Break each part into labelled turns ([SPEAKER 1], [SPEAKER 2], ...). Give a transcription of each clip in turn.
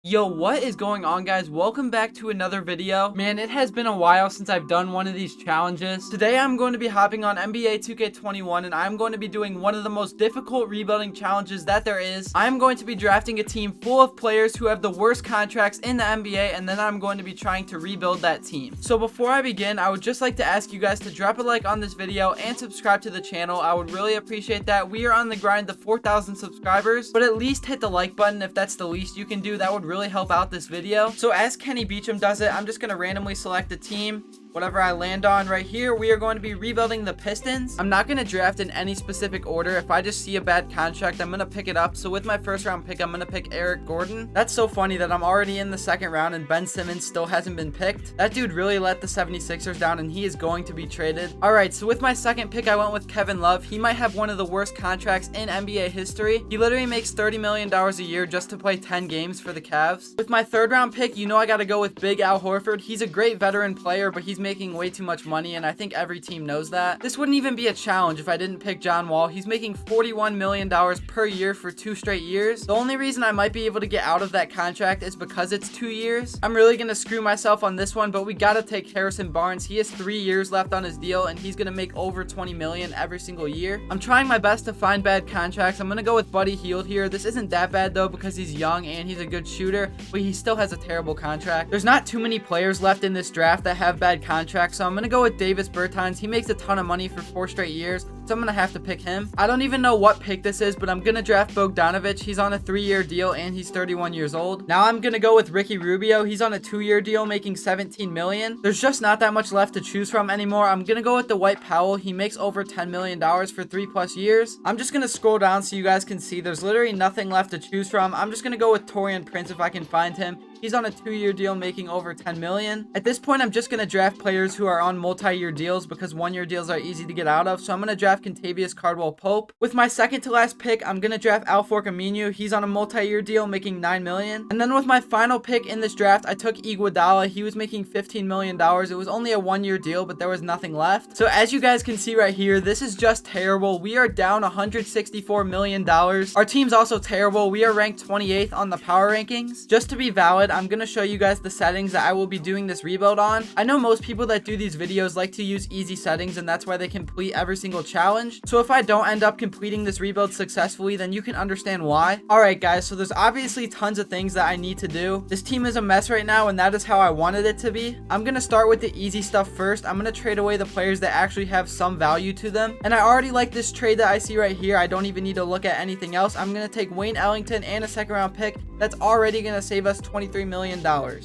[SPEAKER 1] Yo, what is going on, guys? Welcome back to another video. Man, it has been a while since I've done one of these challenges. Today I'm going to be hopping on NBA 2K21 and I'm going to be doing one of the most difficult rebuilding challenges that there is. I'm going to be drafting a team full of players who have the worst contracts in the NBA, and then I'm going to be trying to rebuild that team. So before I begin, I would just like to ask you guys to drop a like on this video and subscribe to the channel. I would really appreciate that. We are on the grind to 4,000 subscribers, but at least hit the like button if that's the least you can do. That would really help out this video. So as Kenny Beecham does it, I'm just going to randomly select a team. Whatever I land on right here, we are going to be rebuilding the Pistons. I'm not going to draft in any specific order. If I just see a bad contract, I'm going to pick it up. So with my first round pick, I'm going to pick Eric Gordon. That's so funny that I'm already in the second round and Ben Simmons still hasn't been picked. That dude really let the 76ers down and he is going to be traded. All right, so with my second pick, I went with Kevin Love. He might have one of the worst contracts in NBA history. He literally makes $30 million a year just to play 10 games for the Cavs. With my third round pick, you know I got to go with Big Al Horford. He's a great veteran player, but he's making way too much money, and I think every team knows that. This wouldn't even be a challenge if I didn't pick John Wall. He's making $41 million per year for 2 straight years. The only reason I might be able to get out of that contract is because it's 2 years. I'm really gonna screw myself on this one, but we gotta take Harrison Barnes. He has 3 years left on his deal, and he's gonna make over $20 million every single year. I'm trying my best to find bad contracts. I'm gonna go with Buddy Hield here. This isn't that bad though, because he's young and he's a good shooter, but he still has a terrible contract. There's not too many players left in this draft that have bad contracts, so I'm gonna go with Davis Bertans. He makes a ton of money for 4 straight years, so I'm gonna have to pick him. I don't even know what pick this is, but I'm gonna draft Bogdanovic. He's on a 3-year deal and he's 31 years old. Now I'm gonna go with Ricky Rubio. He's on a 2-year deal making $17 million. There's just not that much left to choose from anymore. I'm gonna go with Dwight Powell. He makes over $10 million for 3+ years. I'm just gonna scroll down so you guys can see there's literally nothing left to choose from. I'm just gonna go with Taurean Prince if I can find him. He's on a 2-year deal making over $10 million. At this point, I'm just going to draft players who are on multi-year deals because 1-year deals are easy to get out of. So I'm going to draft Kentavious Caldwell-Pope. With my second to last pick, I'm going to draft Al-Farouq Aminu. He's on a multi-year deal making $9 million. And then with my final pick in this draft, I took Iguodala. He was making $15 million. It was only a 1-year deal, but there was nothing left. So as you guys can see right here, this is just terrible. We are down $164 million. Our team's also terrible. We are ranked 28th on the power rankings. Just to be valid, I'm going to show you guys the settings that I will be doing this rebuild on. I know most people that do these videos like to use easy settings, and that's why they complete every single challenge. So if I don't end up completing this rebuild successfully, then you can understand why. Alright guys, so there's obviously tons of things that I need to do. This team is a mess right now, and that is how I wanted it to be. I'm going to start with the easy stuff first. I'm going to trade away the players that actually have some value to them. And I already like this trade that I see right here. I don't even need to look at anything else. I'm going to take Wayne Ellington and a second round pick. That's already going to save us $23 million.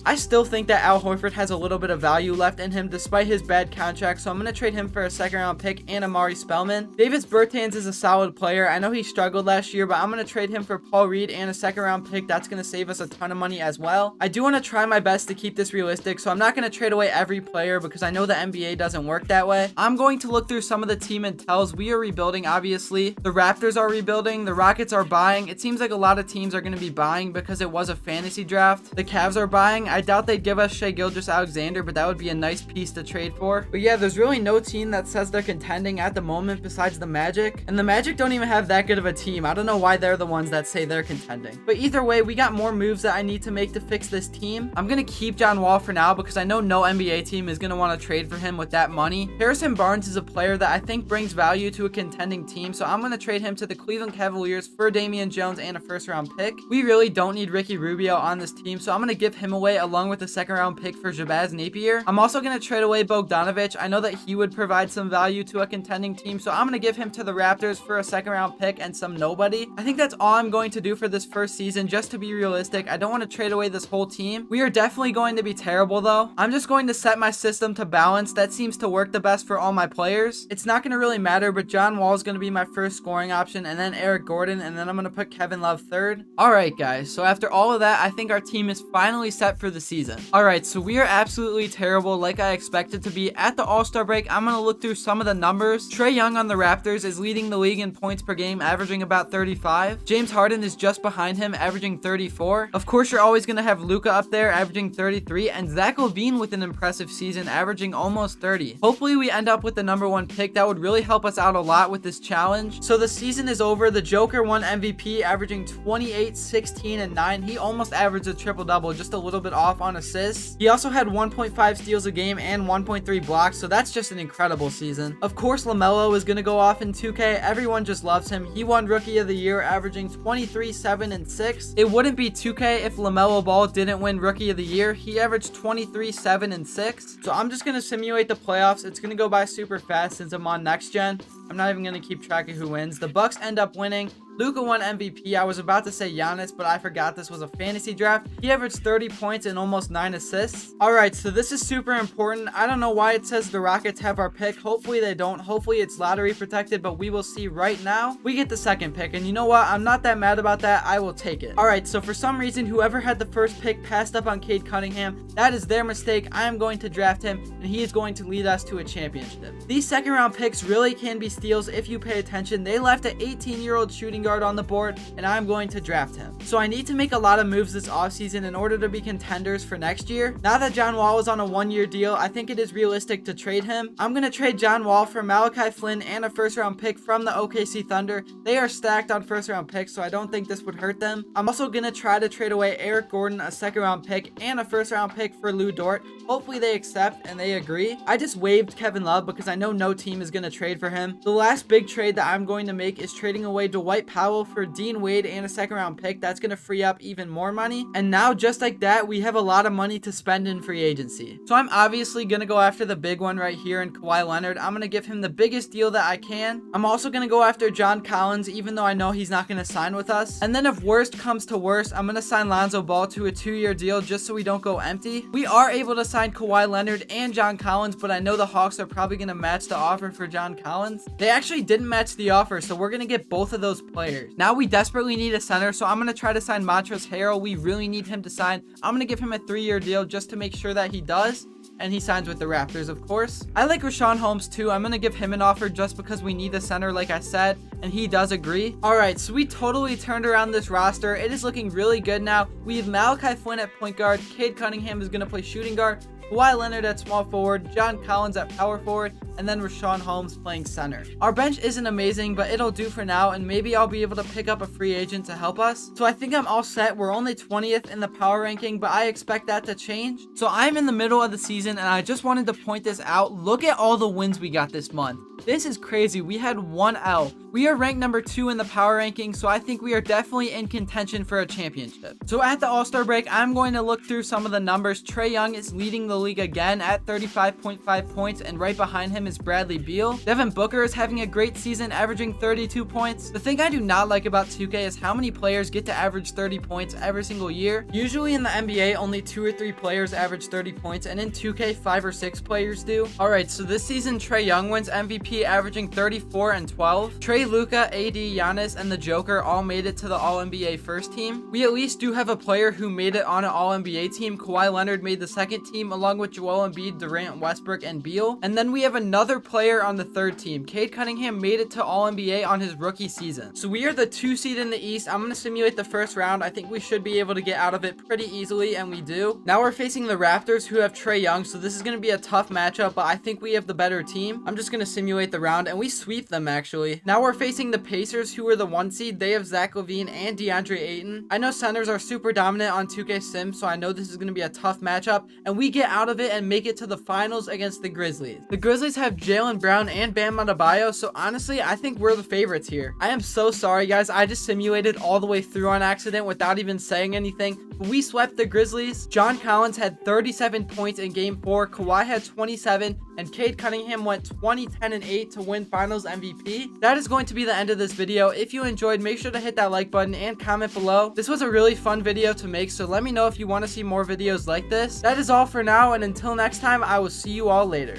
[SPEAKER 1] I still think that Al Horford has a little bit of value left in him despite his bad contract, so I'm going to trade him for a second round pick and Amari Spellman. Davis Bertans is a solid player. I know he struggled last year, but I'm going to trade him for Paul Reed and a second round pick. That's going to save us a ton of money as well. I do want to try my best to keep this realistic, so I'm not going to trade away every player because I know the NBA doesn't work that way. I'm going to look through some of the team intels. We are rebuilding, obviously. The Raptors are rebuilding. The Rockets are buying. It seems like a lot of teams are going to be buying because it was a fantasy draft. The Cavs are buying. I doubt they'd give us Shai Gilgeous-Alexander, but that would be a nice piece to trade for. But yeah, there's really no team that says they're contending at the moment besides the Magic. And the Magic don't even have that good of a team. I don't know why they're the ones that say they're contending. But either way, we got more moves that I need to make to fix this team. I'm going to keep John Wall for now because I know no NBA team is going to want to trade for him with that money. Harrison Barnes is a player that I think brings value to a contending team, so I'm going to trade him to the Cleveland Cavaliers for Damian Jones and a first round pick. We really don't need Ricky Rubio on this team, so I'm going to give him away along with the second round pick for Shabazz Napier. I'm also going to trade away Bogdanovic. I know that he would provide some value to a contending team, so I'm going to give him to the Raptors for a second round pick and some nobody. I think that's all I'm going to do for this first season, just to be realistic. I don't want to trade away this whole team. We are definitely going to be terrible though. I'm just going to set my system to balance. That seems to work the best for all my players. It's not going to really matter, but John Wall is going to be my first scoring option, and then Eric Gordon, and then I'm going to put Kevin Love third. Alright guys, so after all of that, I think our team is finally set for the season. Alright, so we are absolutely terrible like I expected to be. At the All-Star break, I'm going to look through some of the numbers. Trae Young on the Raptors is leading the league in points per game, averaging about 35. James Harden is just behind him, averaging 34. Of course, you're always going to have Luka up there, averaging 33, and Zach LaVine with an impressive season, averaging almost 30. Hopefully, we end up with the #1 pick. That would really help us out a lot with this challenge. So the season is over. The Joker won MVP, averaging 28, 16, and 8.9. He almost averaged a triple-double, just a little bit off on assists. He also had 1.5 steals a game and 1.3 blocks, so that's just an incredible season. Of course, LaMelo is going to go off in 2K. Everyone just loves him. He won Rookie of the Year, averaging 23, 7, and 6. It wouldn't be 2K if LaMelo Ball didn't win Rookie of the Year. He averaged 23, 7, and 6. So I'm just going to simulate the playoffs. It's going to go by super fast since I'm on next gen. I'm not even going to keep track of who wins. The Bucks end up winning. Luka won MVP. I was about to say Giannis, but I forgot this was a fantasy draft. He averaged 30 points and almost 9 assists. Alright, so this is super important. I don't know why it says the Rockets have our pick. Hopefully they don't. Hopefully it's lottery protected, but we will see right now. We get the second pick, and you know what? I'm not that mad about that. I will take it. Alright, so for some reason, whoever had the first pick passed up on Cade Cunningham. That is their mistake. I am going to draft him, and he is going to lead us to a championship. These second round picks really can be steals if you pay attention. They left an 18-year-old shooting guard on the board, and I'm going to draft him. So I need to make a lot of moves this offseason in order to be contenders for next year. Now that John Wall is on a 1-year deal, I think it is realistic to trade him. I'm going to trade John Wall for Malachi Flynn and a first-round pick from the OKC Thunder. They are stacked on first-round picks, so I don't think this would hurt them. I'm also going to try to trade away Eric Gordon, a second-round pick, and a first-round pick for Lou Dort. Hopefully they accept and they agree. I just waived Kevin Love because I know no team is going to trade for him. The last big trade that I'm going to make is trading away Dwight Powell for Dean Wade and a second round pick. That's going to free up even more money. And now just like that, we have a lot of money to spend in free agency. So I'm obviously going to go after the big one right here in Kawhi Leonard. I'm going to give him the biggest deal that I can. I'm also going to go after John Collins, even though I know he's not going to sign with us. And then if worst comes to worst, I'm going to sign Lonzo Ball to a 2-year deal just so we don't go empty. We are able to sign Kawhi Leonard and John Collins, but I know the Hawks are probably going to match the offer for John Collins. They actually didn't match the offer, so we're going to get both of those players. Now we desperately need a center, so I'm going to try to sign Montrezl Harrell. We really need him to sign. I'm going to give him a 3-year deal just to make sure that he does. And he signs with the Raptors, of course. I like Richaun Holmes too. I'm going to give him an offer just because we need a center, like I said, and he does agree. Alright, so we totally turned around this roster. It is looking really good now. We have Malachi Flynn at point guard. Cade Cunningham is going to play shooting guard. Kawhi Leonard at small forward, John Collins at power forward, and then Richaun Holmes playing center. Our bench isn't amazing, but it'll do for now, and maybe I'll be able to pick up a free agent to help us. So I think I'm all set. We're only 20th in the power ranking, but I expect that to change. So I'm in the middle of the season, and I just wanted to point this out. Look at all the wins we got this month. This is crazy. We had 1 L. We are ranked number 2 in the power ranking, so I think we are definitely in contention for a championship. So at the All-Star break, I'm going to look through some of the numbers. Trae Young is leading the league again at 35.5 points, and right behind him is Bradley Beal. Devin Booker is having a great season, averaging 32 points. The thing I do not like about 2K is how many players get to average 30 points every single year. Usually in the NBA, only 2 or 3 players average 30 points, and in 2K, 5 or 6 players do. Alright, so this season, Trae Young wins MVP, averaging 34 and 12. Trae, Luka, AD, Giannis, and the Joker all made it to the All-NBA first team. We at least do have a player who made it on an All-NBA team. Kawhi Leonard made the second team, along with Joel Embiid, Durant, Westbrook, and Beal. And then we have another player on the third team. Cade Cunningham made it to All-NBA on his rookie season. So we are the 2 seed in the East. I'm going to simulate the first round. I think we should be able to get out of it pretty easily, and we do. Now we're facing the Raptors, who have Trae Young, so this is going to be a tough matchup, but I think we have the better team. I'm just going to simulate the round, and we sweep them, actually. Now we're facing the Pacers, who are the 1 seed. They have Zach LaVine and DeAndre Ayton. I know centers are super dominant on 2K Sim, so I know this is going to be a tough matchup, and we get out of it and make it to the finals against the Grizzlies. The Grizzlies have Jaylen Brown and Bam Adebayo, so honestly, I think we're the favorites here. I am so sorry, guys. I just simulated all the way through on accident without even saying anything. We swept the Grizzlies. John Collins had 37 points in Game 4. Kawhi had 27, and Cade Cunningham went 20, 10, and 8 to win Finals MVP. That is going to be the end of this video. If you enjoyed, make sure to hit that like button and comment below. This was a really fun video to make, so let me know if you want to see more videos like this. That is all for now, and until next time, I will see you all later.